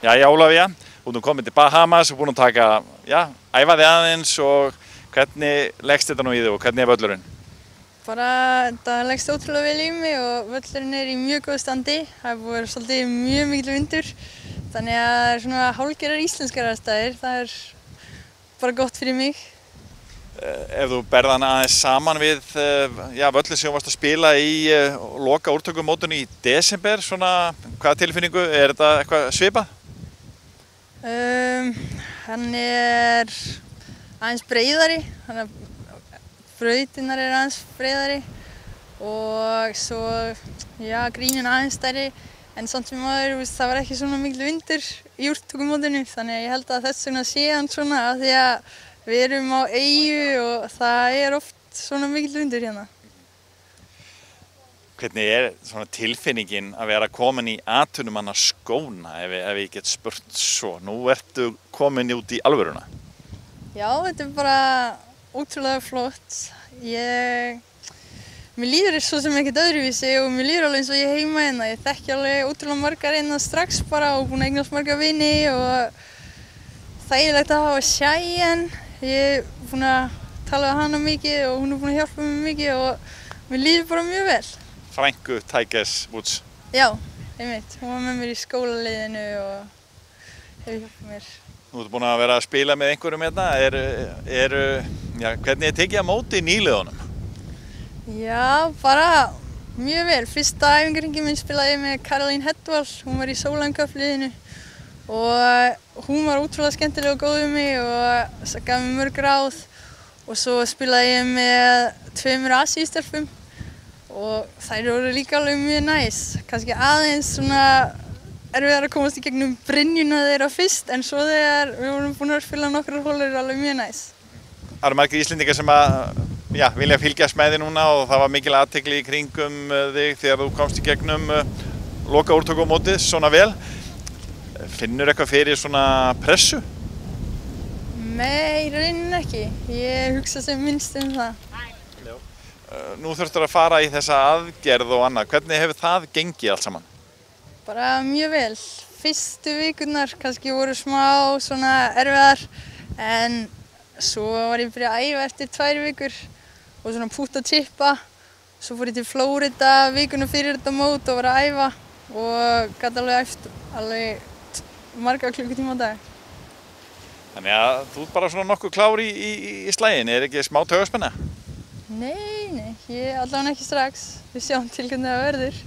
Jæja, Ólafía, þú ert komin til Bahamas og búin að taka, æfa þig aðeins og hvernig leggst þetta nú í þig og hvernig völlurinn? Þetta leggst ótrúlega vel í mig og völlurinn í mjög góðu standi. Það er búið að vera svolítið mjög mikill vindur, þannig að það er svona hálfgerðar íslenskar aðstæður. Það er bara gott fyrir mig. Ef þú berð hann aðeins saman við völlin sem þú varst að spila í loka úrtökumótinu í desember, svona hvaða tilfinningu, er þetta eitthvað svipað? Hann er aðeins breiðari, þannig að brautirnar er aðeins breiðari og svo, grínin aðeins stærri, en samt sem áður, það var ekki svona mikil vindur í úrtökumótinu, þannig að ég held að þess vegna sé hann svona af því að við erum á eyju og það er oft svona mikil vindur hérna. Hvernig er svona tilfinningin að vera komin í atvinnumanna skóna, ef ég get spurt svo? Nú ertu komin út í alvöruna. Já, þetta er bara ótrúlega flott. Mér líður svo sem ekkert öðruvísi og mér líður alveg eins og ég heima hérna. Ég þekki alveg ótrúlega margar hérna strax bara og búin að eignast marga vini og þægilegt að hafa Cheyenne. Ég er búin að tala við hana mikið og hún er búin að hjálpa mér mikið og mér líður bara mjög vel. Frænku Tigers Woods. Já, einmitt. Hún var með mér í skólaliðinu og hefur hjálpað mér. Þú ert búin að vera að spila með einhverjum hérna. Hvernig er tekið á móti nýliðunum? Já, bara mjög vel. Fyrsta æfingarhringinn minn spilaði ég með Caroline Hedwall. Hún var í Solheim Cup liðinu og hún var ótrúlega skemmtileg og góð við mig og gaf mér mörg ráð. Og svo spilaði ég með 2 Asíustelpum og þær voru líka alveg mjög næs. Kannski aðeins svona erfiðar að komast í gegnum brynjuna þeirra fyrst, en svo þegar við vorum búin að spila nokkrar holur alveg mjög næs. Það eru margir Íslendingar sem vilja fylgjast með þig núna og það var mikil athygli í kringum þig þegar þú komst í gegnum loka úrtökumótið svona vel. Finnur eitthvað fyrir svona pressu? Nei, í rauninni ekki. Ég hugsa sem minnst það. Nú þurftur að fara í þessa aðgerð og annað. Hvernig hefur það gengið allt saman? Bara mjög vel. Fyrstu vikurnar kannski voru smá svona erfiðar, en svo var ég byrjað að æfa eftir 2 vikur og svona pútt og chippa. Svo fór ég til Flórida vikuna fyrir þetta mót og var að æfa og gat alveg æft marga klukkutíma á dag. Þannig að þú ert bara svona nokkuð klár í slaginn, er ekki smá taugaspenna? Nei, ég allavega ekki strax. Við sjáum til hvernig það verður.